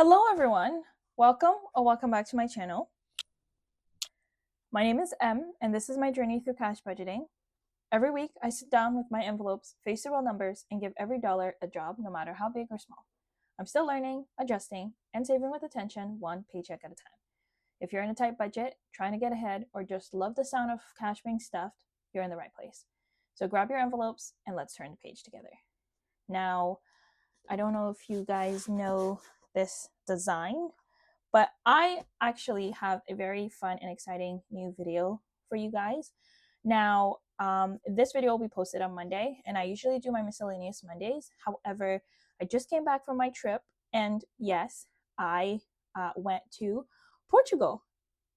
Hello everyone, welcome or welcome back to my channel. My name is Em and this is my journey through cash budgeting. Every week I sit down with my envelopes, face the real numbers, and give every dollar a job no matter how big or small. I'm still learning, adjusting, and saving with attention, one paycheck at a time. If you're in a tight budget, trying to get ahead, or just love the sound of cash being stuffed, you're in the right place. So grab your envelopes and let's turn the page together. Now, I don't know if you guys know this design, but I actually have a very fun and exciting new video for you guys. Now, this video will be posted on Monday, and I usually do my miscellaneous Mondays. However, I just came back from my trip, and yes, I went to Portugal,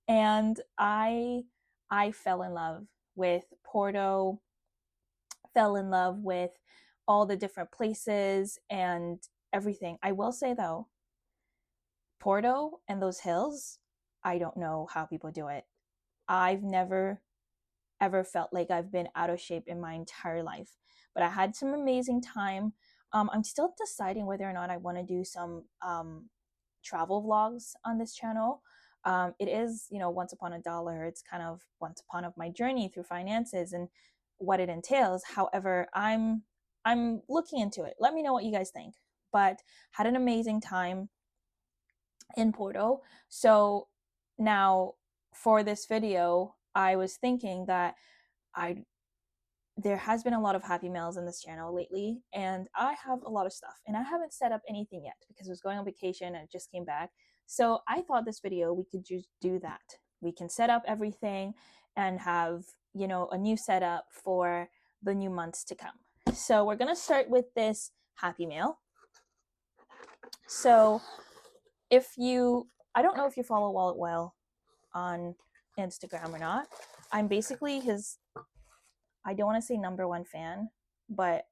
and I fell in love with Porto, fell in love with all the different places and everything. I will say though, Porto and those hills, I don't know how people do it. I've never ever felt like I've been out of shape in my entire life, but I had some amazing time. I'm still deciding whether or not I want to do some travel vlogs on this channel. It is, once upon a dollar. It's kind of once upon of my journey through finances and what it entails. However, I'm looking into it. Let me know what you guys think. But had an amazing time in Porto. So now for this video, I was thinking that there has been a lot of happy meals in this channel lately, and I have a lot of stuff, and I haven't set up anything yet because I was going on vacation and I just came back. So I thought this video we could just do that. We can set up everything and have, a new setup for the new months to come. So we're gonna start with this happy meal. So I don't know if you follow Wallet Well on Instagram or not. I'm basically I don't want to say number one fan, but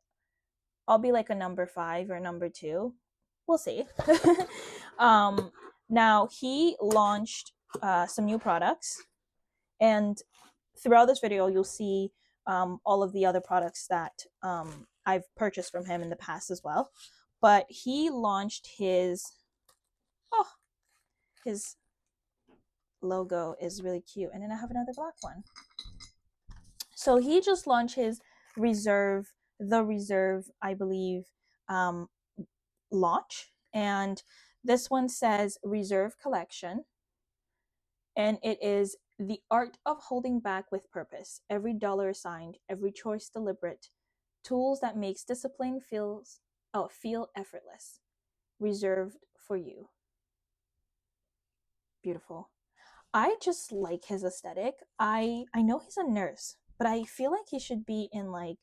I'll be like a number 5 or number 2. We'll see. Now he launched some new products, and throughout this video you'll see all of the other products that I've purchased from him in the past as well. But he launched his logo is really cute, and then I have another black one. So he just launched his the Reserve, I believe, launch, and this one says Reserve Collection, and it is the art of holding back with purpose. Every dollar assigned, every choice deliberate. Tools that makes discipline feel effortless. Reserved for you. Beautiful. I just like his aesthetic. I know he's a nurse, but I feel like he should be in like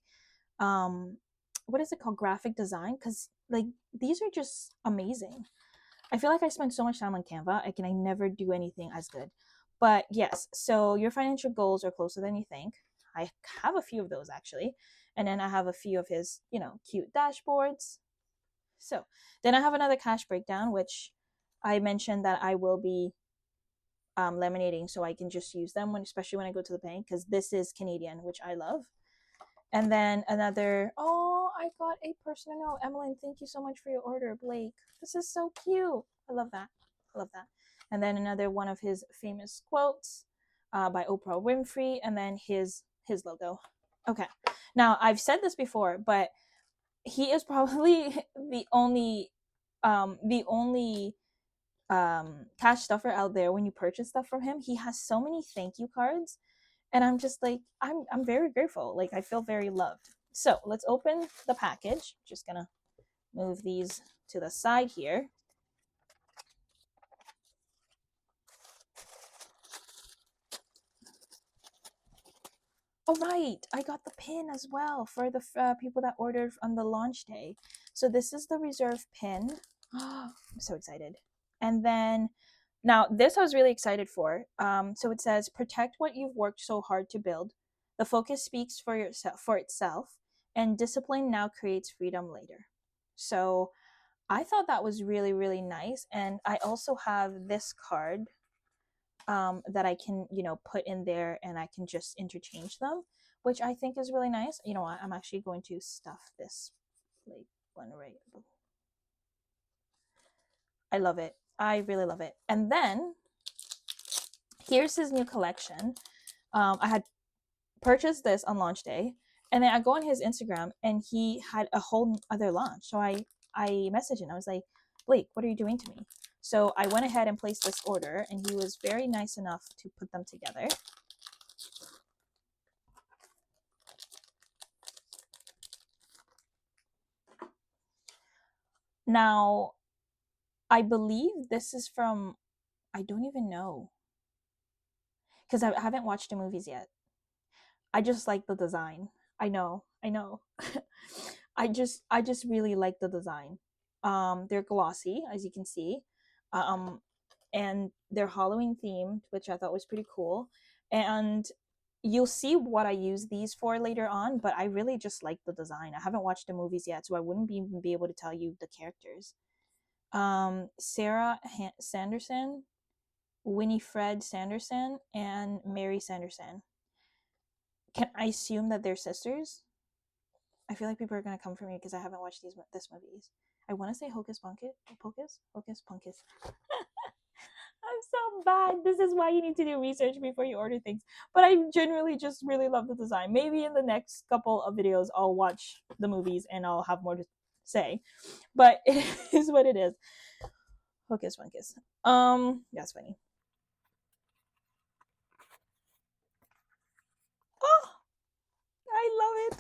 what is it called, graphic design, because like these are just amazing. I feel like I spend so much time on Canva. I never do anything as good. But yes, so your financial goals are closer than you think. I have a few of those actually, and then I have a few of his cute dashboards. So then I have another cash breakdown, which I mentioned that I will be laminating so I can just use them especially when I go to the bank, because this is Canadian, which I love. And then another, I got a personal note. Emeline, thank you so much for your order. Blake, this is so cute. I love that. And then another one of his famous quotes by Oprah Winfrey, and then his logo. Okay, now I've said this before, but he is probably the only cash stuffer out there. When you purchase stuff from him, he has so many thank you cards, and I'm just like, I'm very grateful. Like, I feel very loved. So let's open the package. Just gonna move these to the side here. All right, I got the pin as well for the people that ordered on the launch day. So this is the Reserve pin. I'm so excited. And then now this I was really excited for. So it says, protect what you've worked so hard to build. The focus speaks for itself, and discipline now creates freedom later. So I thought that was really, really nice. And I also have this card that I can, put in there, and I can just interchange them, which I think is really nice. You know what? I'm actually going to stuff this like one right. I love it. I really love it. And then here's his new collection. I had purchased this on launch day, and then I go on his Instagram, and he had a whole other launch. So I messaged him. I was like, Blake, what are you doing to me? So I went ahead and placed this order, and he was very nice enough to put them together. Now, I believe this is from, I don't even know, because I haven't watched the movies yet. I just like the design. I know. I just really like the design. They're glossy, as you can see. Um, and they're Halloween themed, which I thought was pretty cool. And you'll see what I use these for later on, but I really just like the design. I haven't watched the movies yet, so I wouldn't even be able to tell you the characters. Sarah Sanderson, Winifred Sanderson, and Mary Sanderson. Can I assume that they're sisters? I feel like people are gonna come for me because I haven't watched this movies. I want to say Hocus Pocus. I'm so bad. This is why you need to do research before you order things. But I generally just really love the design. Maybe in the next couple of videos I'll watch the movies and I'll have more to say. But it is what it is. Hocus Pocus. That's funny. Oh,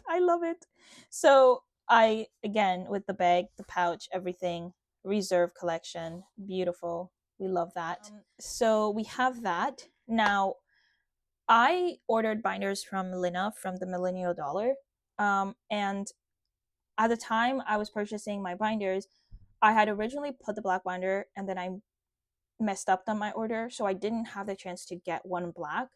I love it. So I, again, with the bag, the pouch, everything, reserve collection, beautiful. We love that. So we have that. Now, I ordered binders from Lina from the Millennial Dollar. And at the time I was purchasing my binders, I had originally put the black binder and then I messed up on my order. So I didn't have the chance to get one black.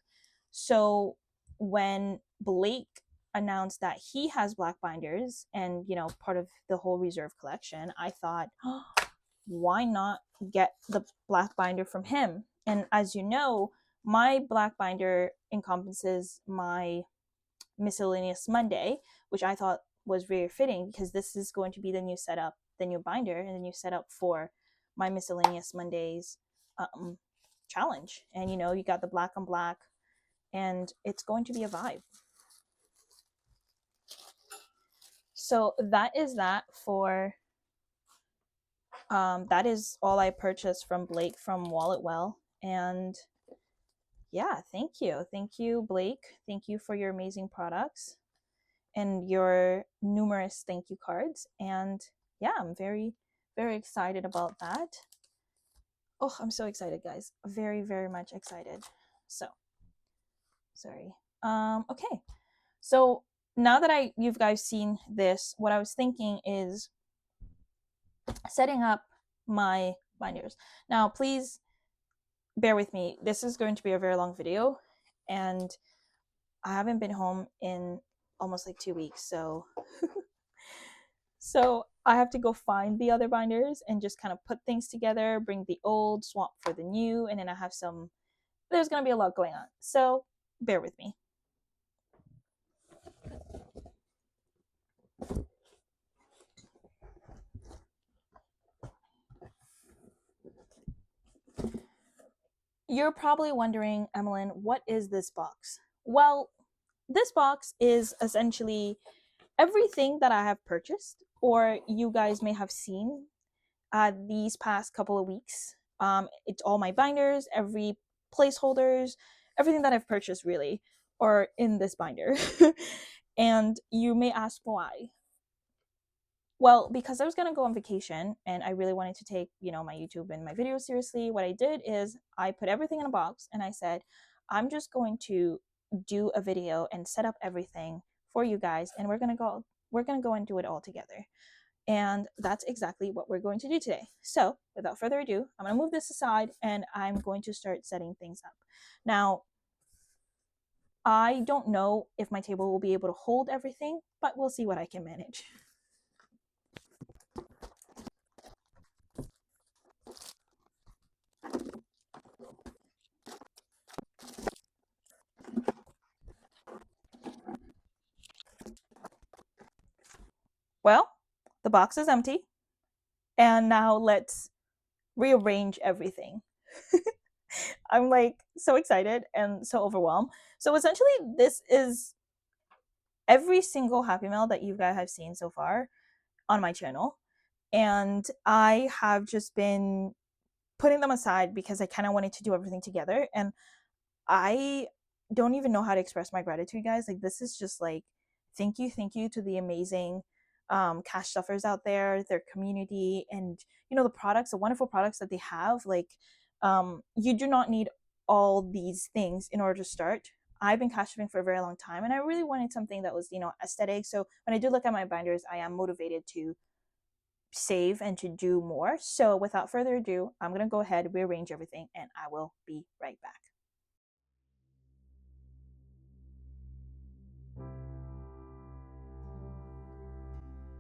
So when Blake announced that he has black binders and, you know, part of the whole reserve collection, I thought, oh, why not get the black binder from him? And as you know, my black binder encompasses my Miscellaneous Monday, which I thought was very fitting because this is going to be the new setup, the new binder, and the new setup for my Miscellaneous Mondays challenge. And you know, you got the black on black, and it's going to be a vibe. So that is that for that is all I purchased from Blake from Walletwell. And yeah, thank you, Blake. Thank you for your amazing products and your numerous thank you cards. And yeah, I'm very, very excited about that. Oh, I'm so excited, guys. Very, very much excited. So, sorry. Okay. So now that you've guys seen this, what I was thinking is setting up my binders. Now, please bear with me. This is going to be a very long video, and I haven't been home in almost like 2 weeks, so so I have to go find the other binders and just kind of put things together, bring the old, swap for the new, and then I have some, there's going to be a lot going on. So bear with me. You're probably wondering, Emeline, what is this box? Well, this box is essentially everything that I have purchased or you guys may have seen these past couple of weeks. It's all my binders, every placeholders, everything that I've purchased really, are in this binder. And you may ask why. Well, because I was gonna go on vacation and I really wanted to take, you know, my YouTube and my videos seriously, what I did is I put everything in a box and I said, I'm just going to do a video and set up everything for you guys, and we're gonna go and do it all together. And that's exactly what we're going to do today. So without further ado, I'm going to move this aside and I'm going to start setting things up. Now, I don't know if my table will be able to hold everything, but we'll see what I can manage. Well, the box is empty. And now let's rearrange everything. I'm like so excited and so overwhelmed. So essentially, this is every single Happy Mail that you guys have seen so far on my channel. And I have just been putting them aside because I kind of wanted to do everything together. And I don't even know how to express my gratitude, guys. Like, this is just like, thank you to the amazing cash stuffers out there, their community, and the products, the wonderful products that they have. Like, you do not need all these things in order to start. I've been cash stuffing for a very long time, and I really wanted something that was, aesthetic. So when I do look at my binders, I am motivated to save and to do more. So without further ado, I'm gonna go ahead, rearrange everything, and I will be right back.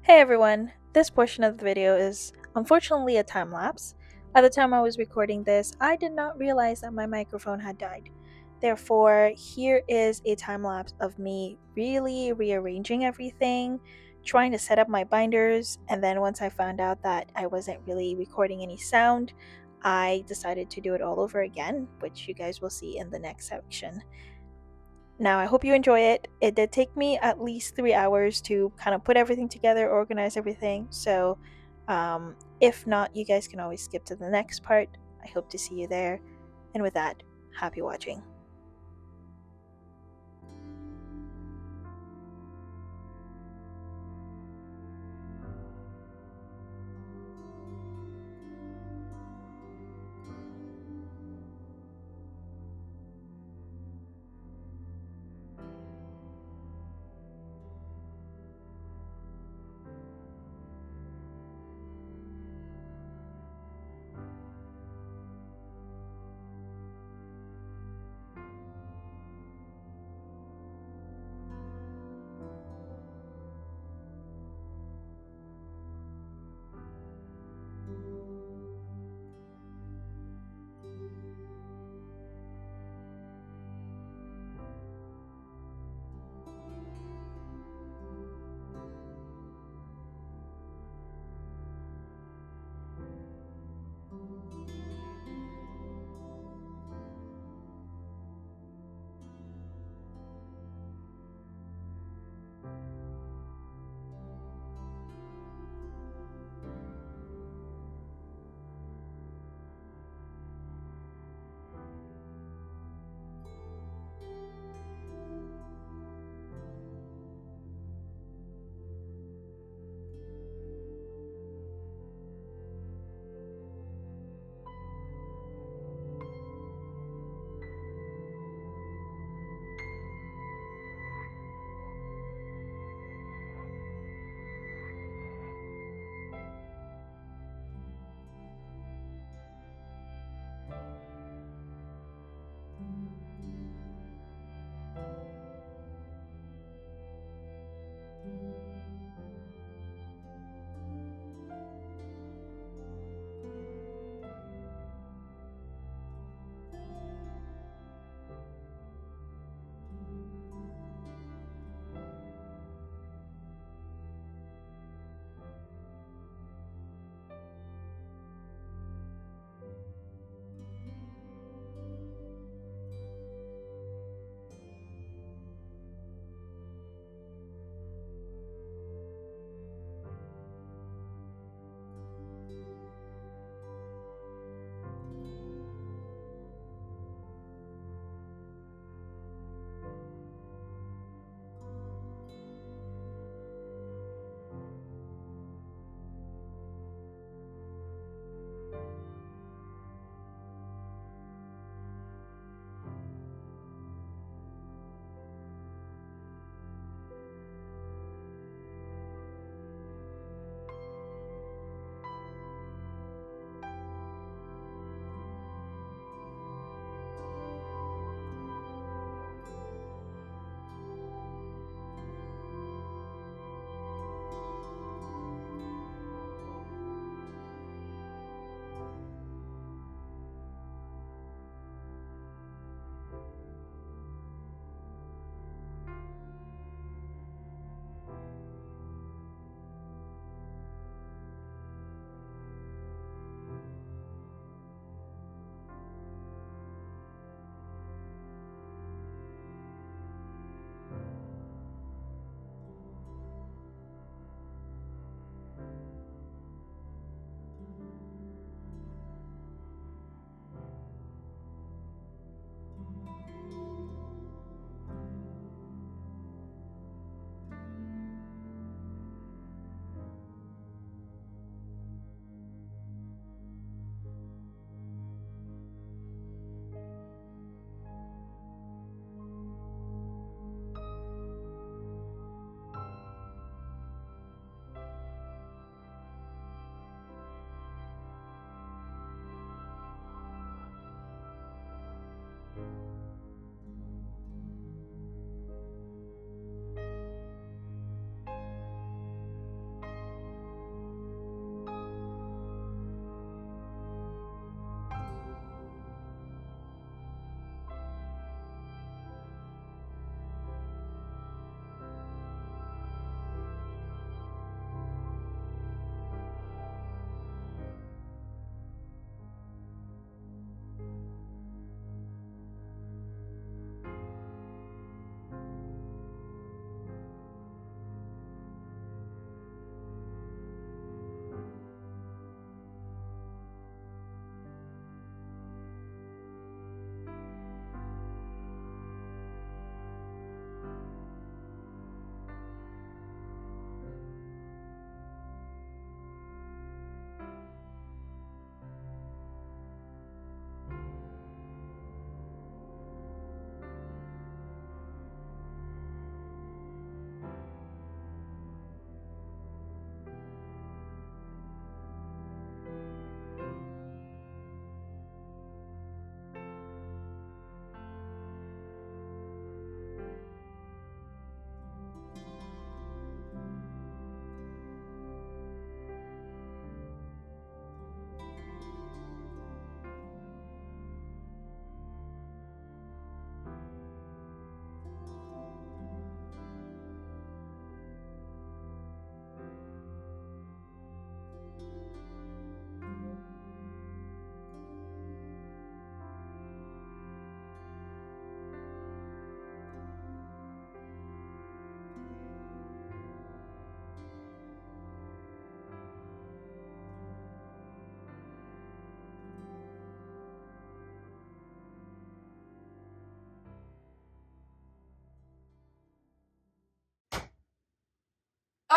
Hey everyone, this portion of the video is unfortunately a time lapse. At the time I was recording this, I did not realize that my microphone had died. Therefore, here is a time lapse of me really rearranging everything, trying to set up my binders, and then once I found out that I wasn't really recording any sound, I decided to do it all over again, which you guys will see in the next section. Now, I hope you enjoy it. It did take me at least 3 hours to kind of put everything together, organize everything. So, if not, you guys can always skip to the next part. I hope to see you there. And with that, happy watching.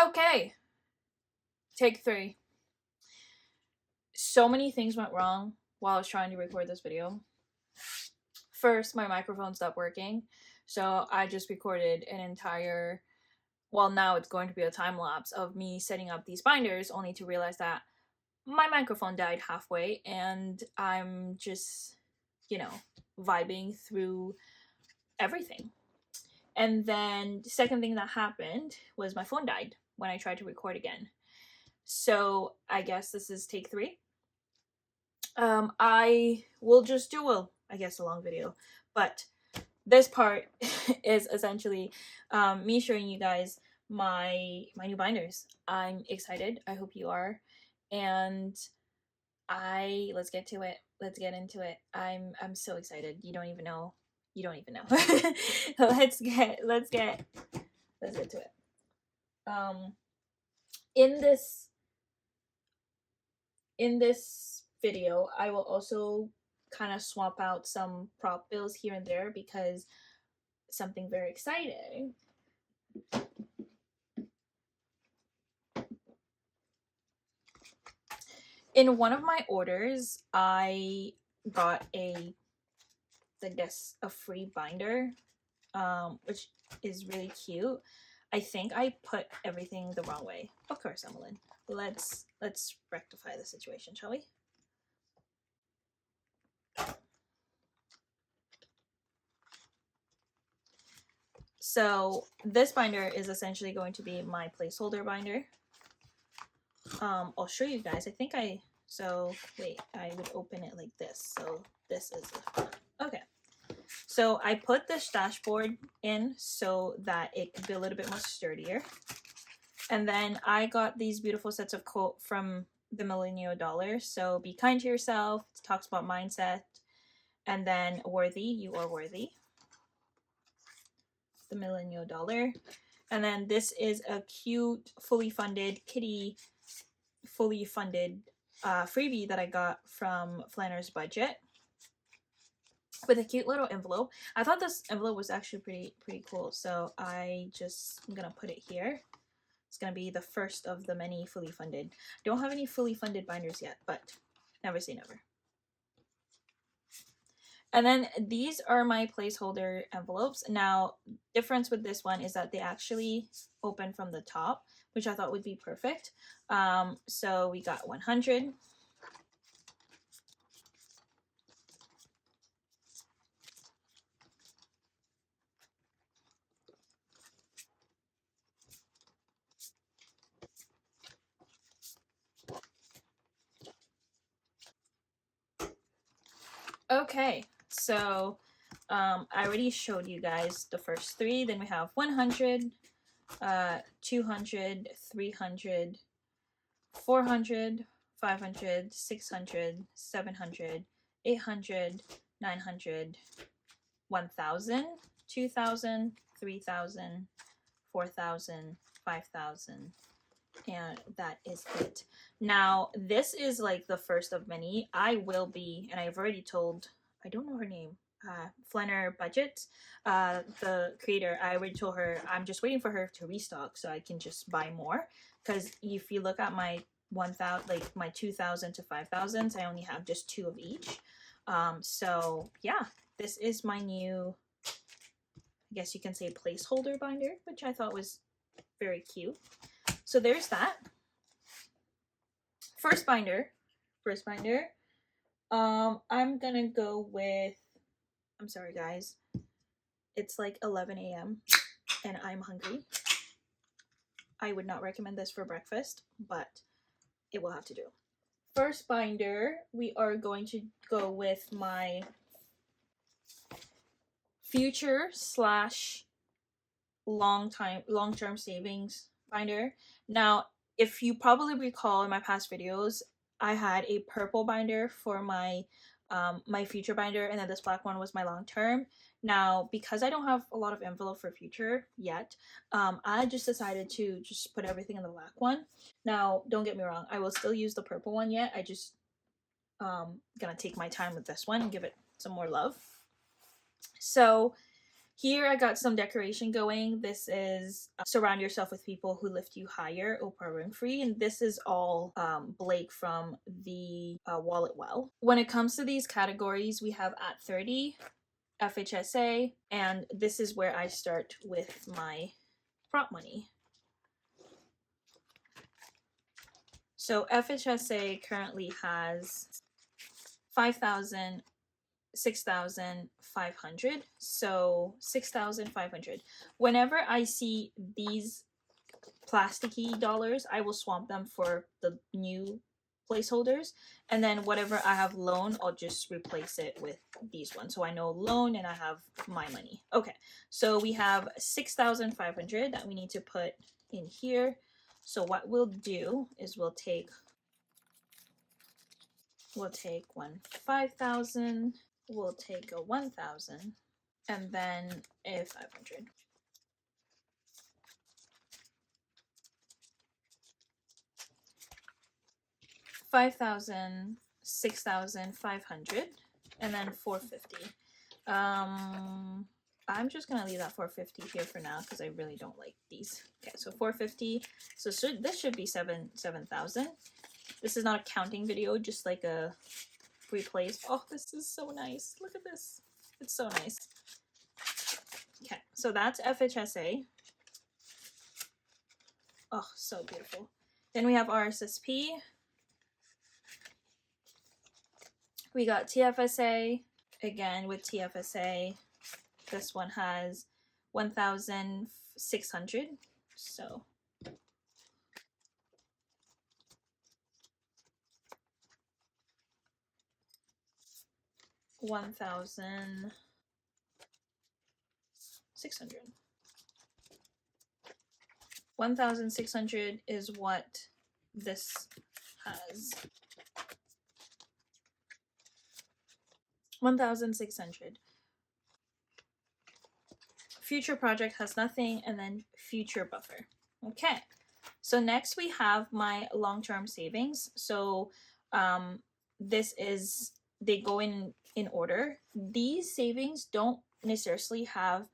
Okay, take 3. So many things went wrong while I was trying to record this video. First, my microphone stopped working, so I just recorded an entire, well, now it's going to be a time lapse of me setting up these binders, only to realize that my microphone died halfway and I'm just, you know, vibing through everything. And then the second thing that happened was my phone died when I tried to record again. So I guess this is take 3. I will just do a long video, but this part is essentially me showing you guys my new binders. I'm excited. I hope you are, and let's get to it. Let's get into it. I'm so excited. You don't even know. let's get to it. In this video, I will also kind of swap out some prop bills here and there because something very exciting. In one of my orders, I got a free binder, which is really cute. I think I put everything the wrong way. Of course, Emeline. Let's rectify the situation, shall we? So this binder is essentially going to be my placeholder binder. I'll show you guys. I would open it like this. So this is okay. So I put this dashboard in so that it could be a little bit more sturdier. And then I got these beautiful sets of quote from the Millennial Dollar. So be kind to yourself. It talks about mindset. And then worthy, you are worthy. The Millennial Dollar. And then this is a cute, fully funded kitty, fully funded freebie that I got from Flanner's Budget with a cute little envelope. I thought this envelope was actually pretty cool, so I'm gonna put it here. It's gonna be the first of the many fully funded. Don't have any fully funded binders yet, but never say never. And then these are my placeholder envelopes. Now, difference with this one is that they actually open from the top, which I thought would be perfect. So we got 100. Okay, so I already showed you guys the first 3. Then we have 100, 200, 300, 400, 500, 600, 700, 800, 900, 1000, 2000, 3000, 4000, 5000, and that is it. Now, this is like the first of many. I will be, and I've already told, I don't know her name, Flanner Budget, the creator, I already told her I'm just waiting for her to restock so I can just buy more. Because if you look at my 1000, like my 2000 to 5000s, I only have just 2 of each. So yeah, this is my new, I guess you can say, placeholder binder, which I thought was very cute. So there's that. First binder. I'm gonna go with, I'm sorry guys, it's like 11 a.m. and I'm hungry. I would not recommend this for breakfast, but it will have to do. First binder, we are going to go with my future / long-term savings binder. Now, if you probably recall in my past videos, I had a purple binder for my my future binder, and then this black one was my long-term. Now, because I don't have a lot of envelope for future yet, I just decided to just put everything in the black one. Now, don't get me wrong, I will still use the purple one yet. I just gonna take my time with this one and give it some more love. So Here I got some decoration going. This is surround yourself with people who lift you higher, Oprah Winfrey, and this is all Blake from the Wallet Well. When it comes to these categories, we have at 30, FHSA, and this is where I start with my prop money. So FHSA currently has 5,000, 6,500, so 6,500. Whenever I see these plasticky dollars, I will swap them for the new placeholders, and then whatever I have loan, I'll just replace it with these ones, so I know loan and I have my money. Okay, so we have 6,500 that we need to put in here. So what we'll do is we'll take one 5,000, we'll take a 1,000, and then a 500. $5,000, 6,500, and then 450. I'm just gonna leave that 450 here for now because I really don't like these. Okay, so 450. So this should be 7,000. This is not a counting video, just like a replace. Oh, this is so nice. Look at this. It's so nice. Okay, so that's FHSA. Oh, so beautiful. Then we have RSSP. We got TFSA. Again, with TFSA, this one has 1,600. So $1,600. 1,600 is what this has. 1,600. Future project has nothing, and then future buffer. Okay, so next we have my long-term savings. So this is, they go in order. These savings don't necessarily have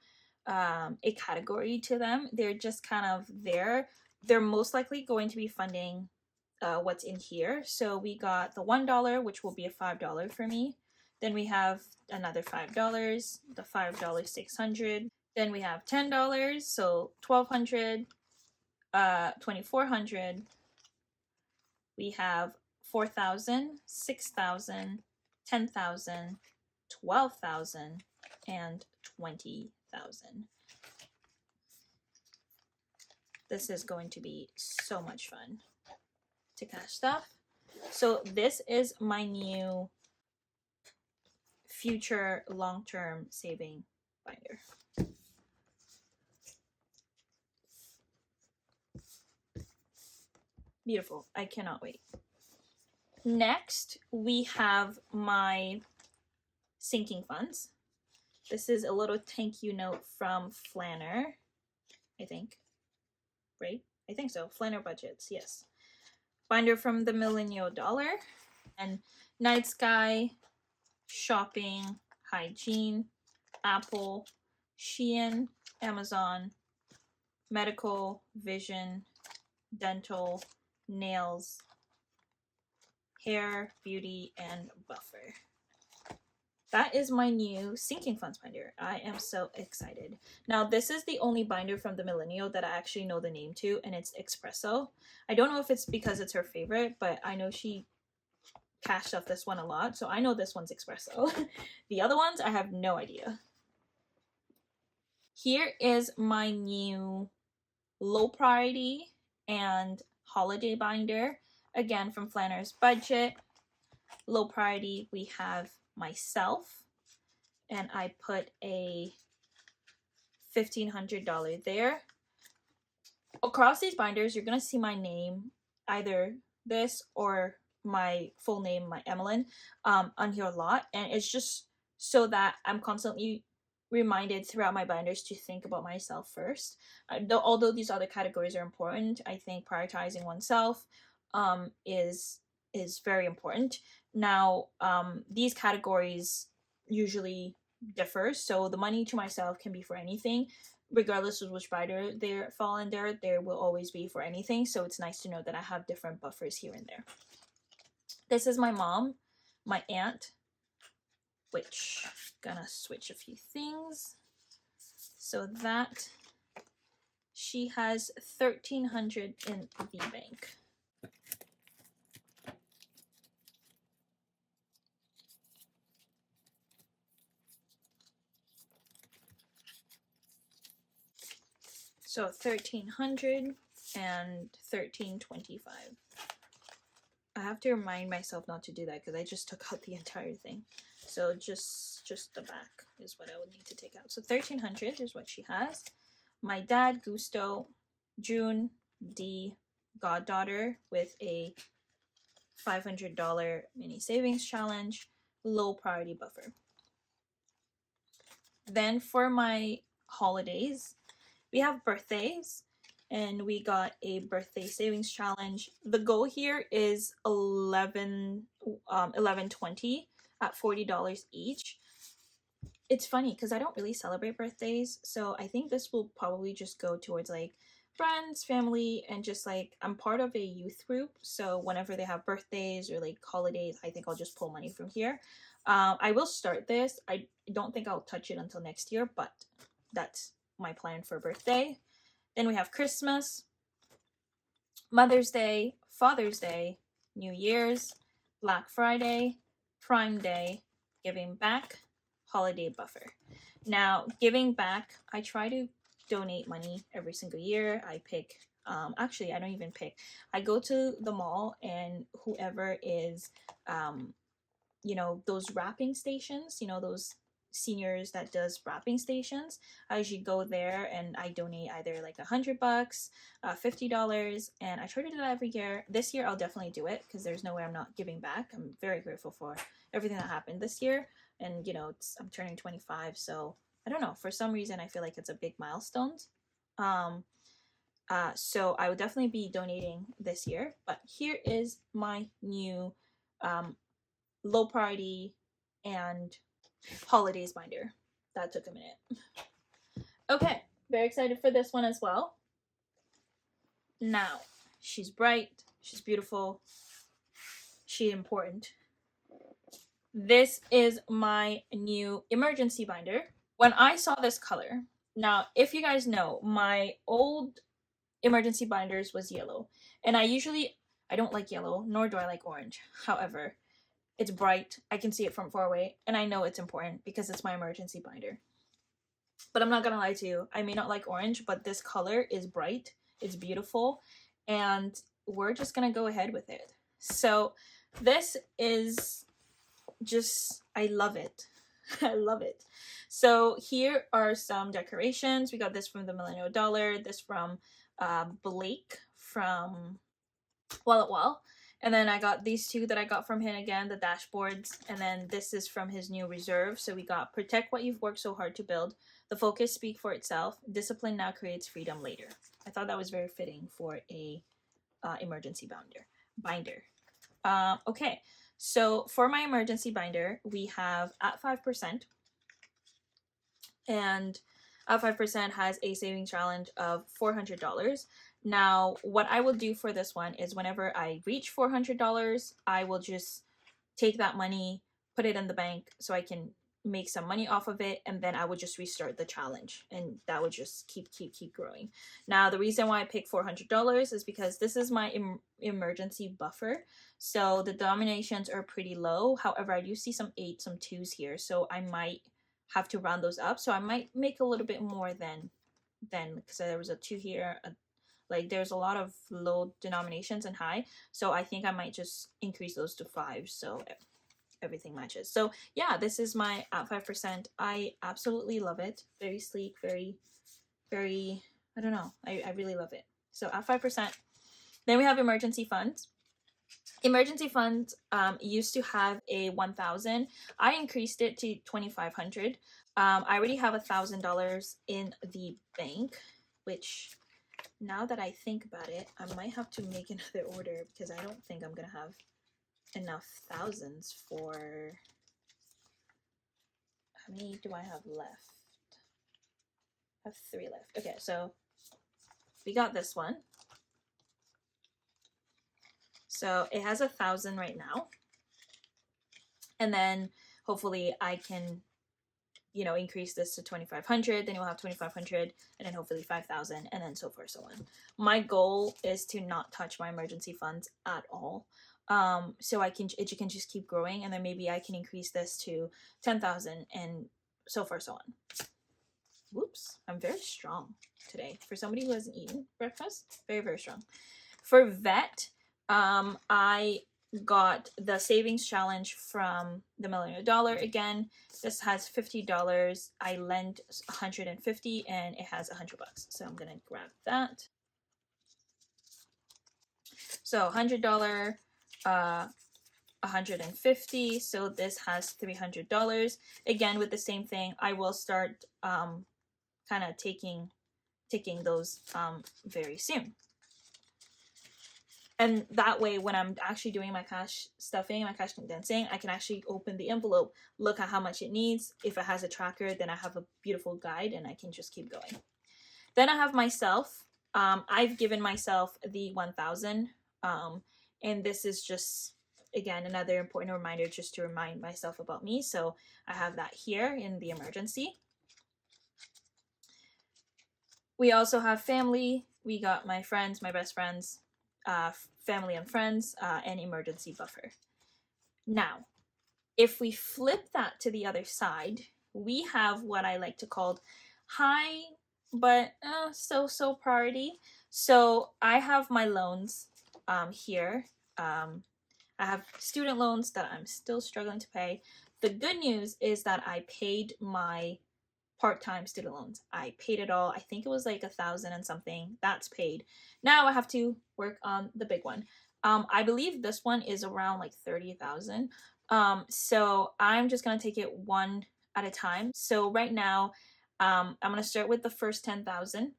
a category to them. They're just kind of there. They're most likely going to be funding what's in here. So we got the $1, which will be a $5 for me. Then we have another $5, the $5 600. Then we have $10, so 1,200, 2,400. We have 4,000, 6,000, 10,000, 12,000, and 20,000. This is going to be so much fun to cash stuff. So this is my new future long-term saving binder. Beautiful. I cannot wait. Next, we have my sinking funds. This is a little thank you note from Flanner, I think. Right? I think so. Flanner Budgets, yes. Binder from the Millennial Dollar. And Night Sky, Shopping, Hygiene, Apple, Shein, Amazon, Medical, Vision, Dental, Nails, Hair, Beauty, and Buffer. That is my new sinking funds binder. I am so excited. Now, this is the only binder from the Millennial that I actually know the name to, and it's Espresso. I don't know if it's because it's her favorite, but I know she cashed off this one a lot, so I know this one's Espresso. The other ones, I have no idea. Here is my new low priority and holiday binder, again from Flanner's Budget. Low priority, we have myself, and I put a $1,500 there. Across these binders, you're gonna see my name, either this or my full name, my Emeline, on here a lot, and it's just so that I'm constantly reminded throughout my binders to think about myself first. Although these other categories are important, I think prioritizing oneself is very important. Now, these categories usually differs. So the money to myself can be for anything, regardless of which binder they fall under. There will always be for anything. So it's nice to know that I have different buffers here and there. This is my mom, my aunt, which gonna switch a few things. So that she has $1,300 in the bank. So 1,300 and 1,325. I have to remind myself not to do that because I just took out the entire thing. So just the back is what I would need to take out. So 1,300 is what she has. My dad, Gusto, June, D, goddaughter with a $500 mini savings challenge, low priority buffer. Then for my holidays, we have birthdays, and we got a birthday savings challenge. The goal here is $11.20 at $40 each. It's funny because I don't really celebrate birthdays, so I think this will probably just go towards like friends, family, and just like I'm part of a youth group, so whenever they have birthdays or like holidays, I think I'll just pull money from here. I will start this. I don't think I'll touch it until next year, but that's my plan for birthday. Then we have Christmas, Mother's Day, Father's Day, New Year's, Black Friday, Prime Day, giving back, holiday buffer. Now, giving back, I try to donate money every single year. I pick, actually, I don't even pick. I go to the mall, and whoever is, you know, those wrapping stations, you know, those seniors that does wrapping stations, I usually go there and I donate either like $100, $50, and I try to do that every year. This year I'll definitely do it because there's no way I'm not giving back. I'm very grateful for everything that happened this year, and you know, I'm turning 25, so I don't know, for some reason I feel like it's a big milestone. So I would definitely be donating this year. But here is my new low priority and holidays binder. That took a minute. Okay, very excited for this one as well. Now, she's bright, she's beautiful, she's important. This is my new emergency binder. When I saw this color, now if you guys know, my old emergency binders was yellow, and I don't like yellow, nor do I like orange. However, it's bright, I can see it from far away, and I know it's important because it's my emergency binder. But I'm not gonna lie to you, I may not like orange, but this color is bright, it's beautiful, and we're just gonna go ahead with it. So this is just, I love it. I love it. So here are some decorations. We got this from the Millennial Dollar, this from Blake from Wallet Wall. And then I got these two that I got from him again, the dashboards. And then this is from his new reserve. So we got Protect What You've Worked So Hard to Build. The focus speak for itself. Discipline now creates freedom later. I thought that was very fitting for a emergency binder. Okay, so for my emergency binder, we have at 5%. And at 5% has a savings challenge of $400. Now, what I will do for this one is whenever I reach $400, I will just take that money, put it in the bank so I can make some money off of it, and then I would just restart the challenge, and that would just keep growing. Now, the reason why I picked $400 is because this is my emergency buffer, so the denominations are pretty low. However, I do see some 8s, some 2s here, so I might have to round those up. So I might make a little bit more than because there was a 2 here, like there's a lot of low denominations and high, so I think I might just increase those to 5 so everything matches. So yeah, this is my at 5%. I absolutely love it. Very sleek, very I don't know, I really love it. So at 5%. Then we have emergency funds. Emergency funds used to have a 1,000. I increased it to 2,500. I already have $1,000 in the bank, which now that I think about it, I might have to make another order because I don't think I'm gonna have enough thousands for how many do I have left? I have 3 left. Okay, so we got this one. So it has 1,000 right now. And then hopefully I can, you know, increase this to 2,500, then you'll have 2,500, and then hopefully 5,000, and then so forth, so on. My goal is to not touch my emergency funds at all. So it can just keep growing, and then maybe I can increase this to 10,000 and so forth, so on. Whoops, I'm very strong today. For somebody who hasn't eaten breakfast, very, very strong. For vet, I got the savings challenge from the Millionaire Dollar again. This has $50. I lent $150 and it has $100. So I'm gonna grab that. So $100, $150. So this has $300. Again, with the same thing, I will start kind of taking those very soon. And that way, when I'm actually doing my cash stuffing, my cash condensing, I can actually open the envelope, look at how much it needs. If it has a tracker, then I have a beautiful guide and I can just keep going. Then I have myself. I've given myself the 1,000. And this is just, again, another important reminder just to remind myself about me. So I have that here in the emergency. We also have family. We got my friends, my best friends, family and friends, and emergency buffer. Now, if we flip that to the other side, we have what I like to call high but so priority. So I have my loans here. I have student loans that I'm still struggling to pay. The good news is that I paid my part-time student loans. I paid it all. I think it was like 1,000 and something. That's paid. Now I have to work on the big one. I believe this one is around like 30,000. So I'm just gonna take it one at a time. So right now, I'm gonna start with the first 10,000.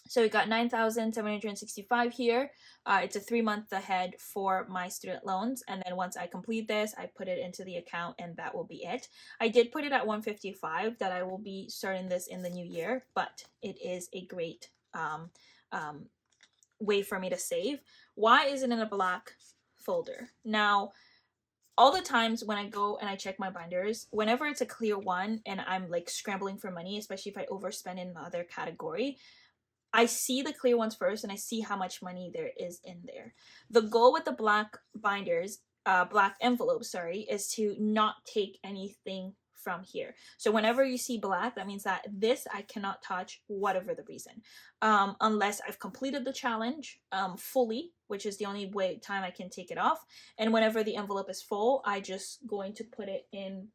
So we got 9,765 here. It's a 3-month ahead for my student loans. And then once I complete this, I put it into the account and that will be it. I did put it at 155 that I will be starting this in the new year, but it is a great way for me to save. Why is it in a black folder? Now, all the times when I go and I check my binders, whenever it's a clear one and I'm like scrambling for money, especially if I overspend in another category, I see the clear ones first and I see how much money there is in there. The goal with the black binders, black envelopes, sorry, is to not take anything from here. So whenever you see black, that means that this I cannot touch, whatever the reason, unless I've completed the challenge fully, which is the only time I can take it off. And whenever the envelope is full, I just going to put it in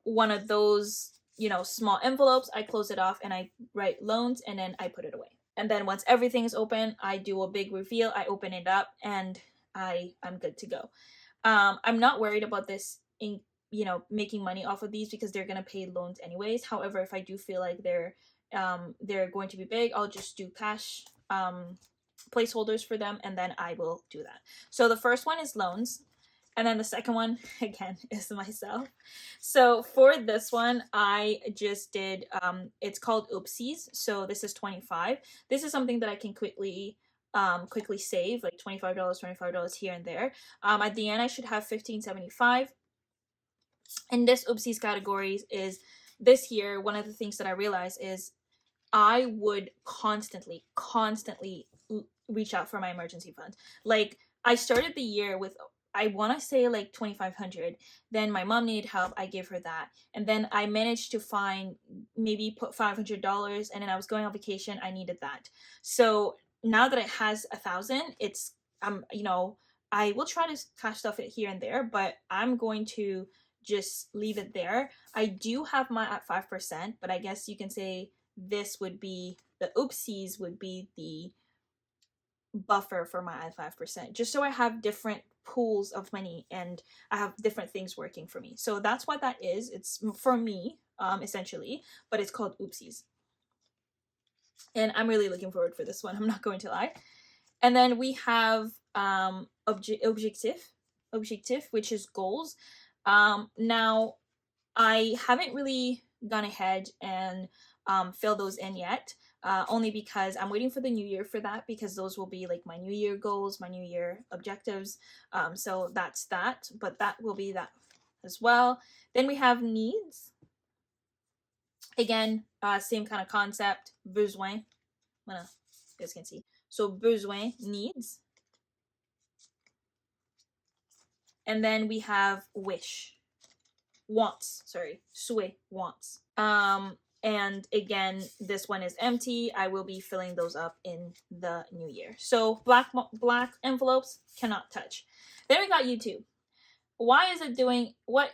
one of those, you know, small envelopes. I close it off and I write loans and then I put it away. And then once everything is open, I do a big reveal. I open it up and I'm good to go. I'm not worried about this, making money off of these because they're gonna pay loans anyways. However, if I do feel like they're going to be big, I'll just do cash placeholders for them, and then I will do that. So the first one is loans. And then the second one, again, is myself. So for this one, I just did, it's called Oopsies. So this is 25. This is something that I can quickly save, like $25 here and there. At the end, I should have $15.75. And this Oopsies categories is this year. One of the things that I realized is I would constantly reach out for my emergency funds. Like I started the year with, I want to say like 2,500. Then my mom needed help. I gave her that. And then I managed to put $500. And then I was going on vacation. I needed that. So now that it has 1,000, it's, I will try to cash stuff it here and there, but I'm going to just leave it there. I do have my at 5%, but I guess you can say this would be, the Oopsies would be the buffer for my at 5%, just so I have different pools of money and I have different things working for me. So that's what that is. It's for me, essentially, but it's called Oopsies. And I'm really looking forward for this one. I'm not going to lie. And then we have objective, which is goals. Now, I haven't really gone ahead and filled those in yet, only because I'm waiting for the new year for that, because those will be like my new year goals, my new year objectives. So that's that, but that will be that as well. Then we have needs. Again, same kind of concept, besoin. Well, you guys can see. So besoin, needs. And then we have wish, wants, sorry, souhait, wants. And again, this one is empty. I will be filling those up in the new year. So black envelopes cannot touch. Then we got YouTube. What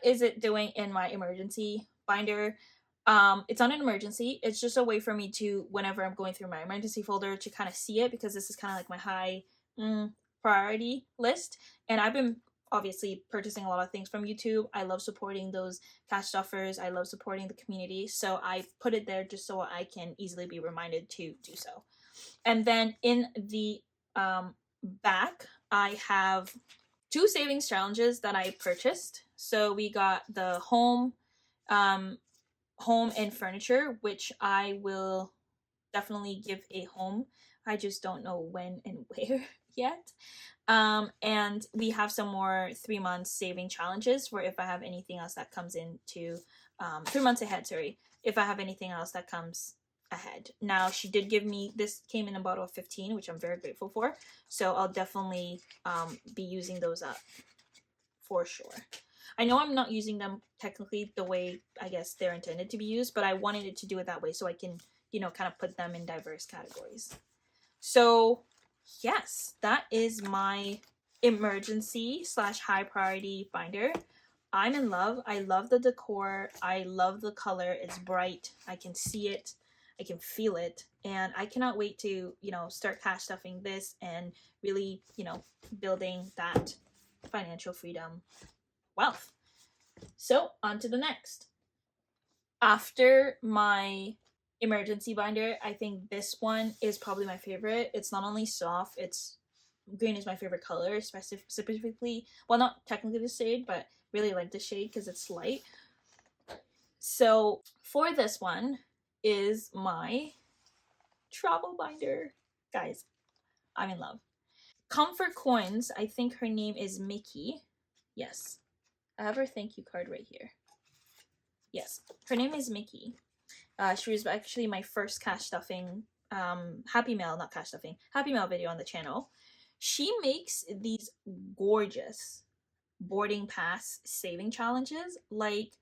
is it doing in my emergency binder? It's not an emergency. It's just a way for me to, whenever I'm going through my emergency folder, to kind of see it, because this is kind of like my high priority list. And I've been obviously purchasing a lot of things from YouTube. I love supporting those cash stuffers. I love supporting the community. So I put it there just so I can easily be reminded to do so. And then in the back, I have 2 savings challenges that I purchased. So we got the home and furniture, which I will definitely give a home. I just don't know when and where yet. And we have some more 3 months saving challenges for if I have anything else that comes into 3 months ahead, sorry, if I have anything else that comes ahead. Now, she did give me, this came in a bottle of 15, which I'm very grateful for. So I'll definitely be using those up for sure. I know I'm not using them technically the way I guess they're intended to be used, but I wanted it to do it that way so I can, you know, kind of put them in diverse categories. So yes, that is my emergency / high priority binder. I'm in love. I love the decor. I love the color. It's bright. I can see it. I can feel it. And I cannot wait to, you know, start cash stuffing this and really, you know, building that financial freedom wealth. So on to the next. After my emergency binder, I think this one is probably my favorite. It's not only soft, it's green is my favorite color, specifically, well, not technically the shade, but really like the shade because it's light. So for this one is my travel binder. Guys, I'm in love. Comfort Coins, I think her name is Mickey. Yes, I have her thank you card right here. Yes, her name is Mickey. She was actually my first cash stuffing, Happy Mail video on the channel. She makes these gorgeous boarding pass saving challenges. Like,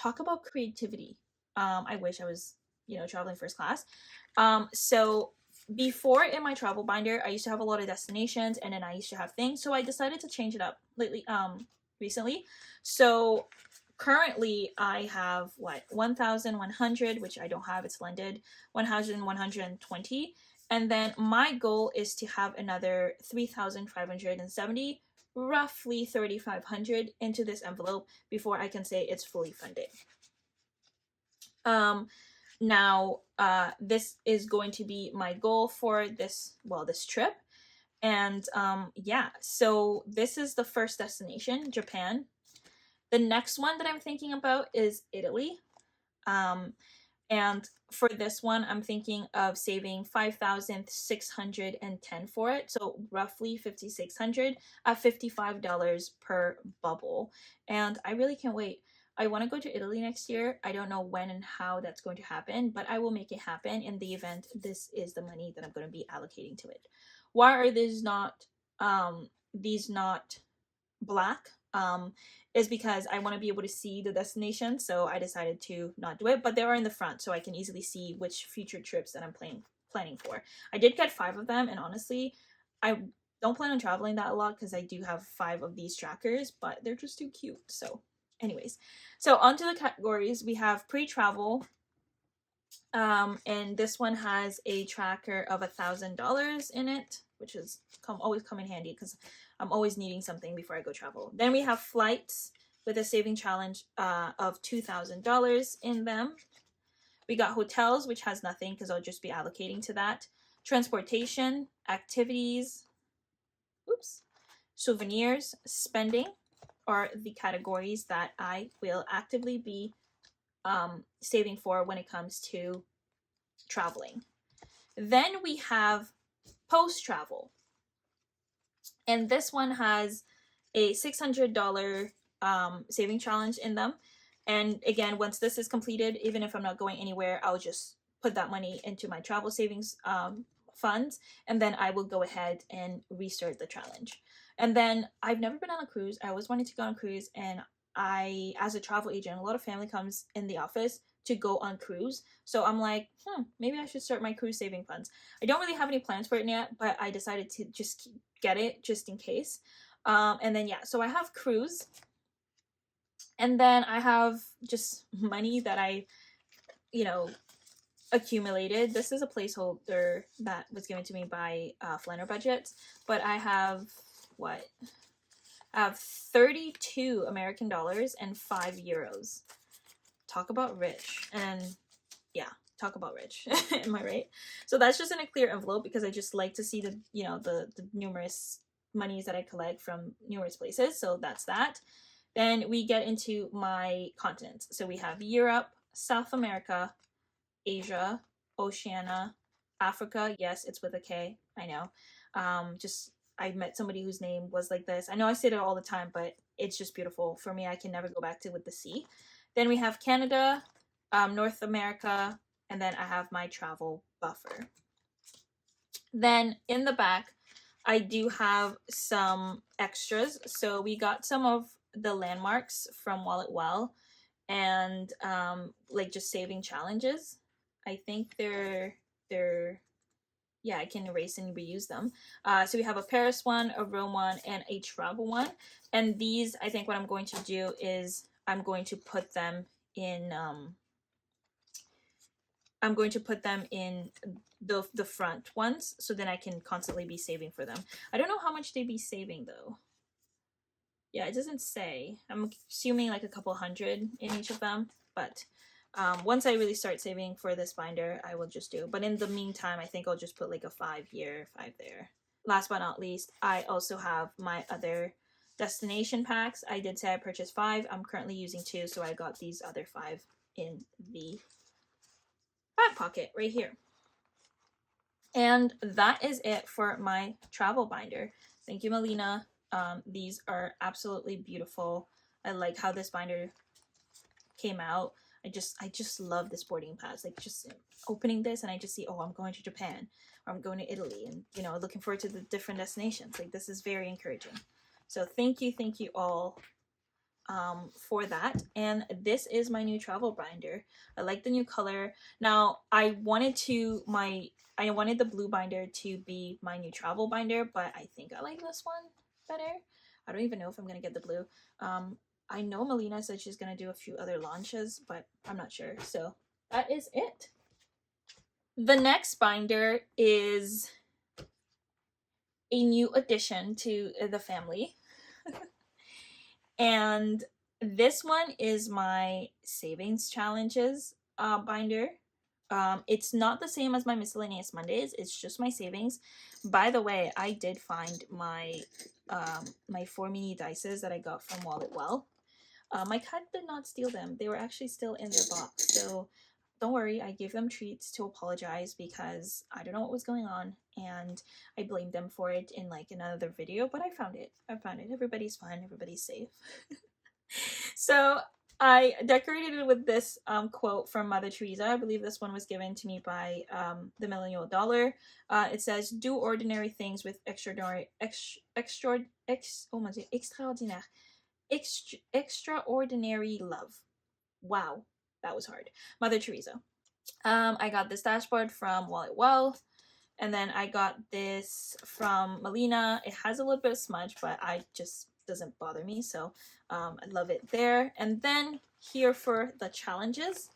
talk about creativity. I wish I was, you know, traveling first class. So before in my travel binder, I used to have a lot of destinations, and then I used to have things. So I decided to change it up recently. So currently I have 1,100, which I don't have, it's blended, 1,120, and then my goal is to have another 3,570, roughly 3,500 into this envelope before I can say it's fully funded. Now this is going to be my goal for this trip. And yeah, so this is the first destination, Japan. The next one that I'm thinking about is Italy. And for this one, I'm thinking of saving 5,610 for it. So roughly 5,600 at $55 per bubble. And I really can't wait. I want to go to Italy next year. I don't know when and how that's going to happen, but I will make it happen in the event this is the money that I'm going to be allocating to it. Why are these not black? Is because I want to be able to see the destination, so I decided to not do it, but they are in the front so I can easily see which future trips that I'm planning for. I did get 5 of them, and honestly, I don't plan on traveling that a lot because I do have 5 of these trackers, but they're just too cute. So anyways, so onto the categories. We have pre-travel, and this one has a tracker of $1,000 in it, which is always come in handy because I'm always needing something before I go travel. Then we have flights with a saving challenge of $2,000 in them. We got hotels, which has nothing because I'll just be allocating to that. Transportation, activities, souvenirs, spending. are the categories that I will actively be saving for when it comes to traveling. Then we have post-travel. And this one has a $600 saving challenge in them. And again, once this is completed, even if I'm not going anywhere, I'll just put that money into my travel savings funds, and then I will go ahead and restart the challenge. And then I've never been on a cruise. I always wanted to go on a cruise, and I, as a travel agent, a lot of family comes in the office to go on cruise. So I'm like, maybe I should start my cruise saving funds. I don't really have any plans for it yet, but I decided to just get it just in case. And then yeah, so I have cruise, and then I have just money that I, accumulated. This is a placeholder that was given to me by Flanner Budgets, but I have what? I have 32 American dollars and 5 euros. Talk about rich. And yeah, talk about rich. Am I right? So that's just in a clear envelope because I just like to see the, the numerous monies that I collect from numerous places. So that's that. Then we get into my continents. So we have Europe, South America, Asia, Oceania, Africa. Yes, it's with a K. I know. I met somebody whose name was like this. I know I say it all the time, but it's just beautiful. For me, I can never go back to with the C. Then we have Canada, North America, and then I have my travel buffer. Then in the back, I do have some extras. So we got some of the landmarks from Wallet Well, and like just saving challenges. I think they're yeah, I can erase and reuse them. So we have a Paris one, a Rome one, and a travel one. And these, I think what I'm going to do is I'm going to put them in the front ones, so then I can constantly be saving for them. I don't know how much they'd be saving though. Yeah, it doesn't say. I'm assuming like a couple hundred in each of them, but once I really start saving for this binder, I will just do. But in the meantime, I think I'll just put like a 5 here, 5 there. Last but not least, I also have my other destination packs. I did say I purchased 5. I'm currently using 2, so I got these other 5 in the back pocket right here. And that is it for my travel binder. Thank you, Melina. These are absolutely beautiful. I like how this binder came out. I just love this boarding pass. Like just opening this and I just see, oh, I'm going to Japan or I'm going to Italy, and looking forward to the different destinations. Like this is very encouraging. So thank you all for that. And this is my new travel binder. I like the new color. Now I wanted the blue binder to be my new travel binder, but I think I like this one better. I don't even know if I'm gonna get the blue. I know Melina said she's gonna do a few other launches, but I'm not sure. So that is it. The next binder is a new addition to the family. And this one is my savings challenges binder. It's not the same as my miscellaneous Mondays. It's just my savings. By the way, I did find my my 4 mini dices that I got from Wallet Well. My cat did not steal them. They were actually still in their box. So don't worry, I gave them treats to apologize because I don't know what was going on, and I blamed them for it in like another video, but I found it. Everybody's fine. Everybody's safe. So I decorated it with this quote from Mother Teresa. I believe this one was given to me by the Millennial Dollar. It says, "Do ordinary things with extraordinary love." Wow, that was hard. Mother Teresa. I got this dashboard from Wallet Well, and then I got this from Melina. It has a little bit of smudge, but doesn't bother me, so I love it there. And then here for the challenges.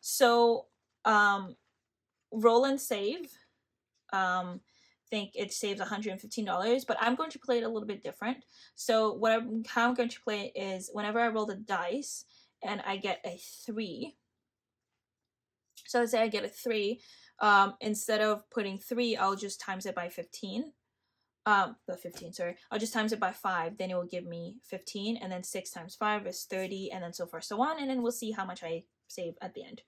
So roll and save. Think it saves $115, but I'm going to play it a little bit different. So how I'm going to play it is whenever I roll the dice and I get a 3. So let's say I get a 3. Instead of putting 3, I'll just times it by 15. the 15, sorry, I'll just times it by 5, then it will give me 15, and then 6 times 5 is 30, and then so forth, so on, and then we'll see how much I save at the end,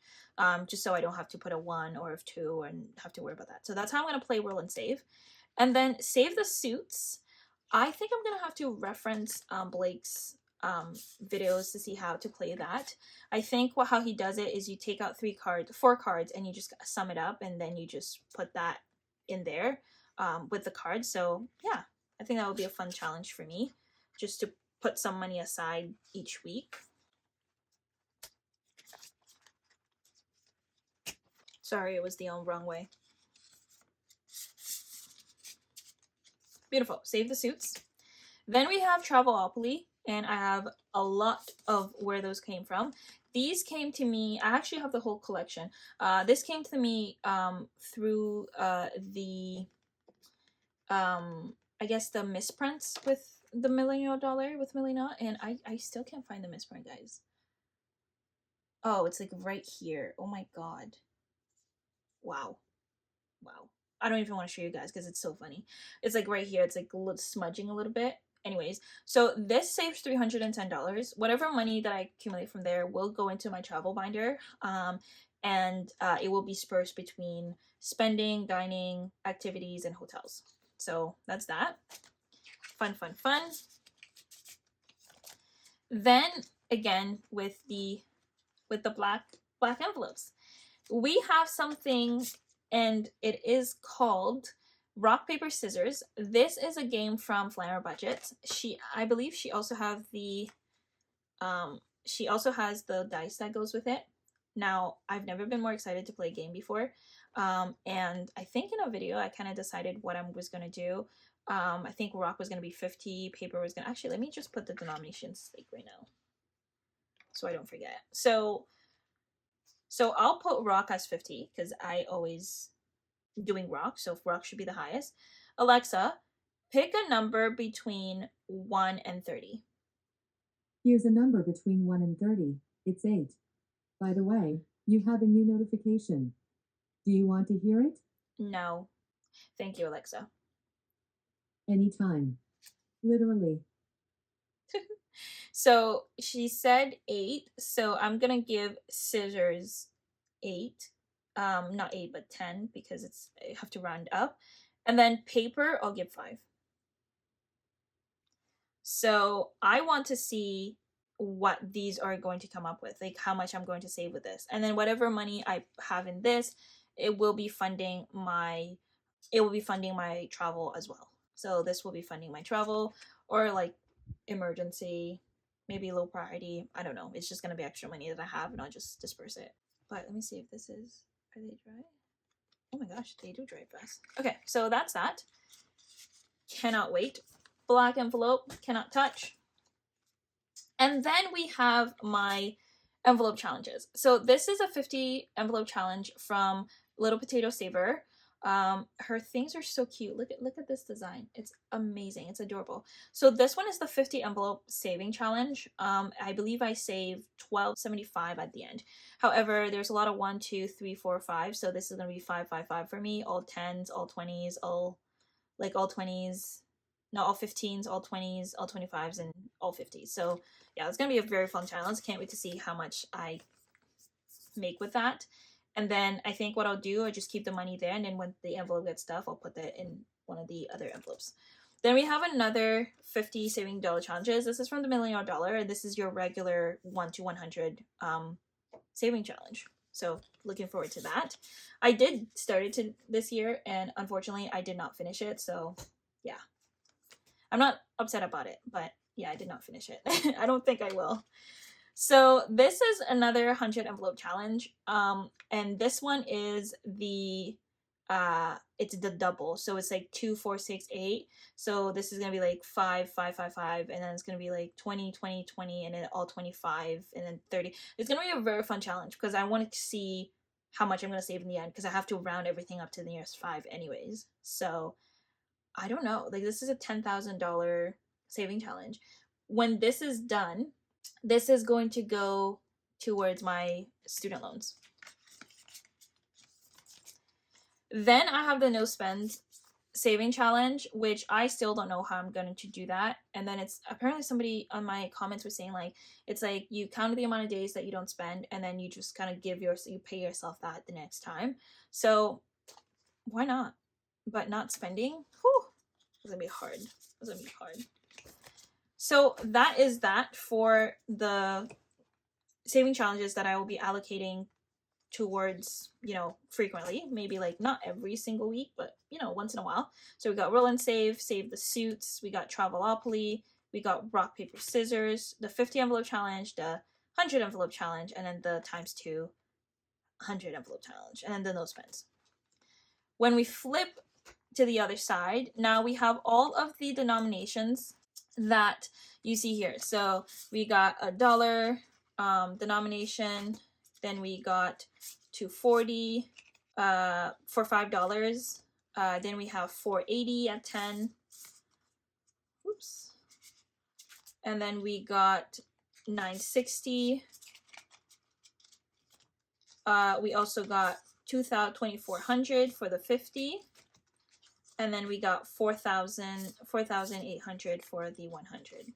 just so I don't have to put a 1 or a 2 and have to worry about that. So that's how I'm going to play, roll, and save. And then save the suits. I think I'm going to have to reference Blake's videos to see how to play that. I think how he does it is you take out 4 cards, and you just sum it up, and then you just put that in there with the cards. So yeah, I think that would be a fun challenge for me, just to put some money aside each week. Sorry, it was the wrong way. Beautiful. Save the suits. Then we have Travelopoly, and I have a lot of where those came from. These came to me, I actually have the whole collection. This came to me through the I guess the misprints with the Millennial Dollar with Melina, and I still can't find the misprint, guys. Oh, it's like right here. Oh my god. Wow. Wow. I don't even want to show you guys because it's so funny. It's like right here. It's like smudging a little bit. Anyways, so this saves $310. Whatever money that I accumulate from there will go into my travel binder, and it will be dispersed between spending, dining, activities, and hotels. So that's that. Fun, fun, fun. Then again with the black envelopes, we have something, and it is called Rock Paper Scissors. This is a game from Flanner Budget. I believe she also has the dice that goes with it. Now, I've never been more excited to play a game before, and I think in a video I kind of decided what I was going to do. I think rock was going to be 50, paper was going to... Actually, let me just put the denominations like right now so I don't forget. So I'll put rock as 50 because I always doing rock, so rock should be the highest. Alexa, pick a number between 1 and 30. Here's a number between 1 and 30. It's 8. By the way, you have a new notification. Do you want to hear it? No. Thank you, Alexa. Anytime. Literally. So she said 8, so I'm gonna give scissors 8. Not 8, but 10, because I have to round up. And then paper, I'll give 5. So I want to see what these are going to come up with, like how much I'm going to save with this. And then whatever money I have in this, it will be funding my travel as well. So this will be funding my travel, or like emergency, maybe low priority. I don't know. It's just going to be extra money that I have, and I'll just disperse it. But let me see if this is... Are they dry? Oh my gosh, they do dry fast. Okay, so that's that. Cannot wait. Black envelope, cannot touch. And then we have my envelope challenges. So this is a 50 envelope challenge from Little Potato Saver. Her things are so cute. Look at this design. It's amazing. It's adorable. So this one is the 50 envelope saving challenge. I believe I saved $12.75 at the end. However, there's a lot of 1, 2, 3, 4, 5. So this is gonna be 5, 5, 5 for me. All 10s, all 20s, all 20s. No, all 15s, all 20s, all 25s, and all 50s. So yeah, it's gonna be a very fun challenge. Can't wait to see how much I make with that. And then I think what I'll do, I'll just keep the money there, and then when the envelope gets stuffed, I'll put that in one of the other envelopes. Then we have another 50 saving dollar challenges. This is from the Million Dollar, and this is your regular 1 to 100 saving challenge. So looking forward to that. I did start it this year, and unfortunately I did not finish it. So yeah, I'm not upset about it, but yeah, I did not finish it. I don't think I will. So this is another 100 envelope challenge, and this one is it's the double, so it's like 2, 4, 6, 8. So this is gonna be like 5, 5, 5, 5, and then it's gonna be like 20, 20, 20, and then all 25, and then 30. It's gonna be a very fun challenge because I wanted to see how much I'm gonna save in the end, because I have to round everything up to the nearest 5 anyways. So I don't know, like this is a $10,000 saving challenge. When this is done, this is going to go towards my student loans. Then I have the no spend saving challenge, which I still don't know how I'm going to do that. And then it's apparently somebody on my comments was saying like it's like you count the amount of days that you don't spend, and then you just kind of you pay yourself that the next time. So why not? But not spending, whew, it's gonna be hard. It's gonna be hard. So that is that for the saving challenges that I will be allocating towards, frequently, maybe like not every single week, but once in a while. So we got roll and save the suits, we got Travelopoly, we got rock paper scissors, the 50 envelope challenge, the 100 envelope challenge, and then the ×2 100 envelope challenge, and then the nose pens. When we flip to the other side, now we have all of the denominations that you see here. So we got $1 denomination, then we got $2.40 for $5. Then we have $4.80 at 10. Oops. And then we got $9.60. We also got $2,400 for the 50. And then we got $4,800 for the 100.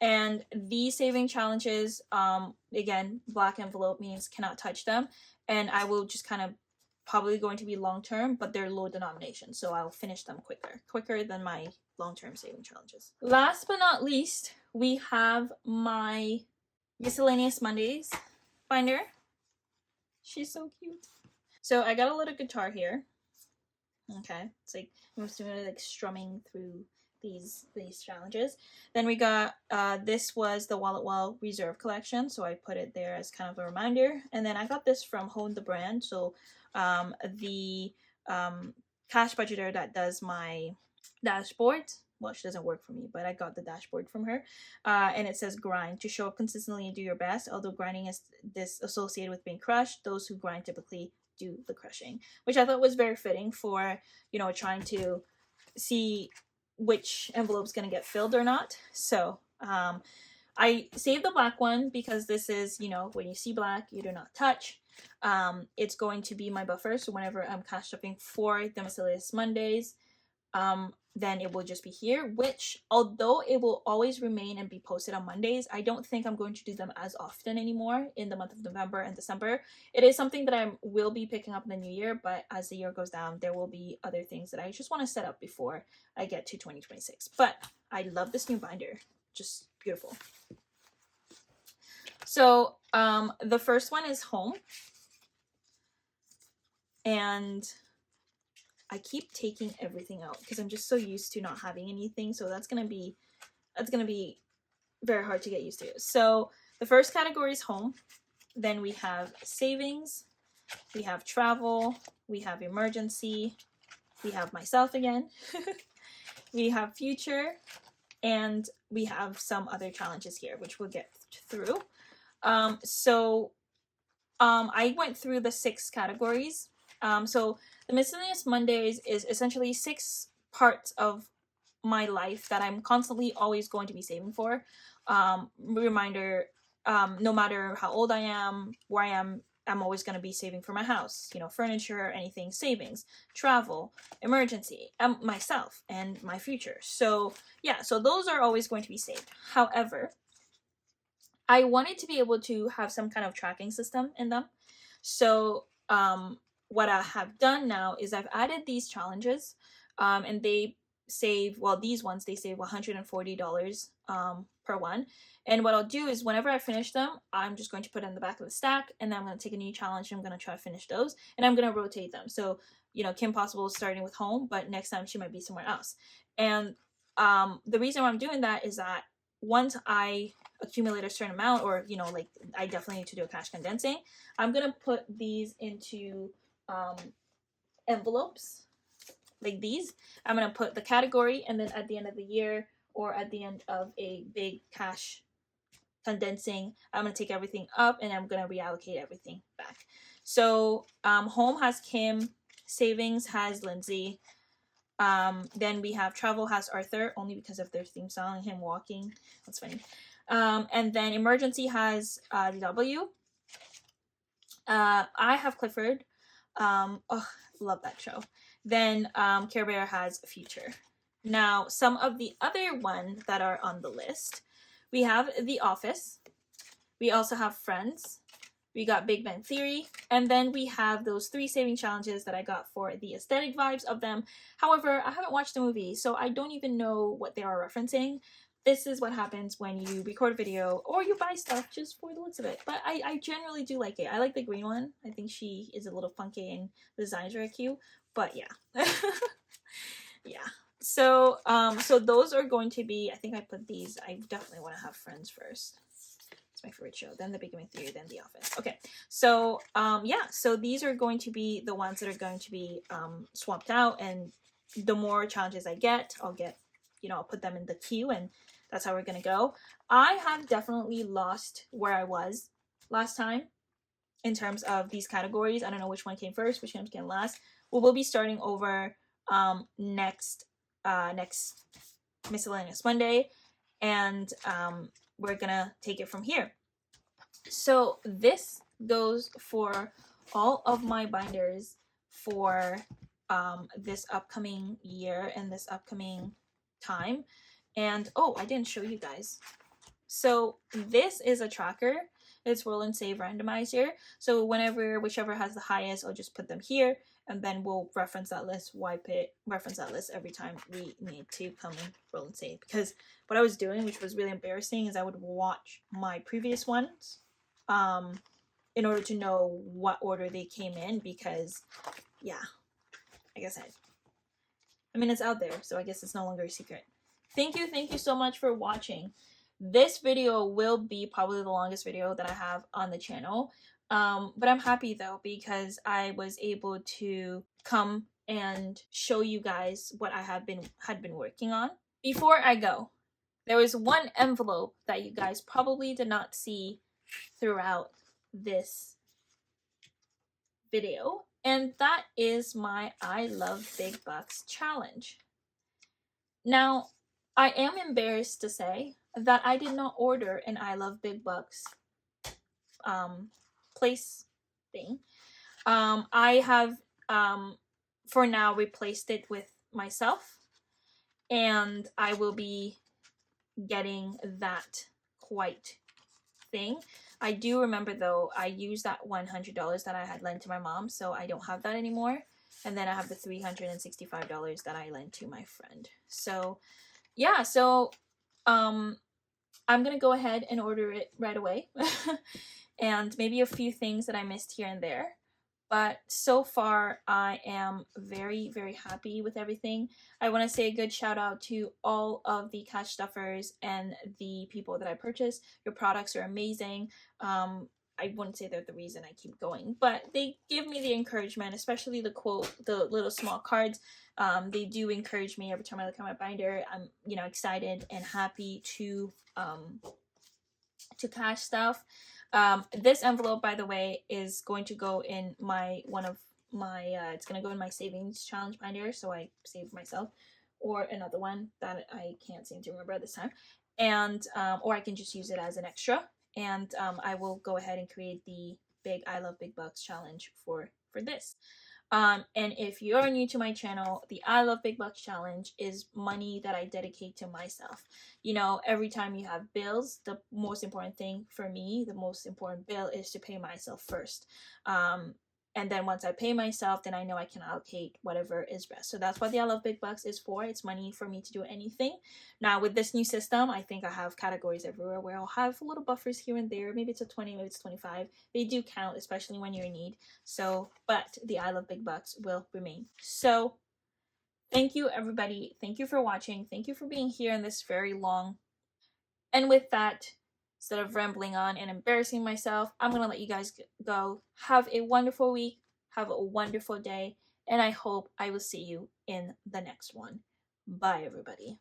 And these saving challenges, again, black envelope means cannot touch them. And I will just kind of probably going to be long-term, but they're low denomination. So I'll finish them quicker than my long-term saving challenges. Last but not least, we have my Miscellaneous Mondays binder. She's so cute. So I got a little guitar here. Okay, it's like I'm just doing like strumming through these challenges. Then we got this was the Wallet Well Reserve collection, so I put it there as kind of a reminder. And then I got this from Hone the Brand, so the cash budgeter that does my dashboard. Well, she doesn't work for me, but I got the dashboard from her. And it says grind to show up consistently and do your best. Although grinding is associated with being crushed, those who grind typically do the crushing, which I thought was very fitting for, trying to see which envelope's going to get filled or not. So I saved the black one because this is, when you see black, you do not touch. It's going to be my buffer. So whenever I'm cash shopping for the Miscellaneous Mondays, then it will just be here, which although it will always remain and be posted on Mondays, I don't think I'm going to do them as often anymore in the month of November and December. It is something that I will be picking up in the new year, but as the year goes down, there will be other things that I just want to set up before I get to 2026. But I love this new binder. Just beautiful. So the first one is home. And I keep taking everything out because I'm just so used to not having anything. So that's gonna be very hard to get used to. So the first category is home. Then we have savings, we have travel, we have emergency, we have myself again, we have future, and we have some other challenges here, which we'll get through. I went through the 6 categories. So the Miscellaneous Mondays is essentially 6 parts of my life that I'm constantly always going to be saving for. Reminder, no matter how old I am, where I am, I'm always going to be saving for my house, furniture, anything, savings, travel, emergency, myself, and my future. So yeah, so those are always going to be saved. However, I wanted to be able to have some kind of tracking system in them. So what I have done now is I've added these challenges, and they save, these ones, they save $140 per one. And what I'll do is whenever I finish them, I'm just going to put it in the back of the stack, and then I'm going to take a new challenge, and I'm going to try to finish those, and I'm going to rotate them. So, Kim Possible is starting with home, but next time she might be somewhere else. And the reason why I'm doing that is that once I accumulate a certain amount, or I definitely need to do a cash condensing, I'm going to put these into envelopes like these. I'm going to put the category, and then at the end of the year or at the end of a big cash condensing, I'm going to take everything up and I'm going to reallocate everything back. So home has Kim, savings has Lindsay, then we have travel has Arthur, only because of their theme song and him walking. That's funny. And then emergency has DW. I have Clifford. Love that show. then Care Bear has Future. Now, some of the other ones that are on the list, we have The Office. We also have Friends. We got Big Bang Theory. And then we have those 3 saving challenges that I got for the aesthetic vibes of them. However, I haven't watched the movie, so I don't even know what they are referencing. This is what happens when you record a video or you buy stuff just for the looks of it. But I generally do like it. I like the green one. I think she is a little funky and the designs are cute. But yeah. Yeah. So so those are going to be, I think I put these, I definitely want to have Friends first. It's my favorite show, then The Big Bang Theory, then The Office. Okay, so yeah, so these are going to be the ones that are going to be swapped out, and the more challenges I get, I'll get, you know, I'll put them in the queue, and that's how we're gonna go. I have definitely lost where I was last time in terms of these categories. I don't know which one came first, which one came last. We'll be starting over next Miscellaneous Monday, and we're gonna take it from here. So this goes for all of my binders for this upcoming year and this upcoming time. And oh, I didn't show you guys. So this is a tracker. It's roll and save randomizer. So whichever has the highest, I'll just put them here, and then we'll reference that list, wipe it, reference that list every time we need to come and roll and save. Because what I was doing, which was really embarrassing, is I would watch my previous ones in order to know what order they came in, because yeah, like I said, I mean, it's out there, so I guess it's no longer a secret. Thank you so much for watching. This video will be probably the longest video that I have on the channel, but I'm happy though, because I was able to come and show you guys what I had been working on. Before I go, there was one envelope that you guys probably did not see throughout this video, and that is my I Love Big Bucks challenge. Now, I am embarrassed to say that I did not order an I Love Big Bucks place thing. I have for now replaced it with myself, and I will be getting that quite thing. I do remember though, I used that $100 that I had lent to my mom, so I don't have that anymore. And then I have the $365 that I lent to my friend. So yeah, so I'm gonna go ahead and order it right away. And maybe a few things that I missed here and there. But so far, I am very, very happy with everything. I want to say a good shout out to all of the cash stuffers and the people that I purchased. Your products are amazing. I wouldn't say they're the reason I keep going, but they give me the encouragement, especially the quote, the little small cards. They do encourage me every time I look at my binder. I'm, you know, excited and happy to cash stuff. This envelope, by the way, is going to go in it's going to go in my savings challenge binder, so I saved myself, or another one that I can't seem to remember at this time, and or I can just use it as an extra, and I will go ahead and create the big I Love Big Bucks challenge for this. And if you're new to my channel, the I Love Big Bucks challenge is money that I dedicate to myself. You know, every time you have bills, the most important thing for me, the most important bill is to pay myself first. And then once I pay myself, then I know I can allocate whatever is best. So that's what the I Love Big Bucks is for. It's money for me to do anything. Now with this new system, I think I have categories everywhere where I'll have little buffers here and there. Maybe it's a 20, maybe it's 25. They do count, especially when you're in need. So, but the I Love Big Bucks will remain. So thank you everybody. Thank you for watching. Thank you for being here in this very long. And with that, instead of rambling on and embarrassing myself, I'm going to let you guys go. Have a wonderful week. Have a wonderful day. And I hope I will see you in the next one. Bye, everybody.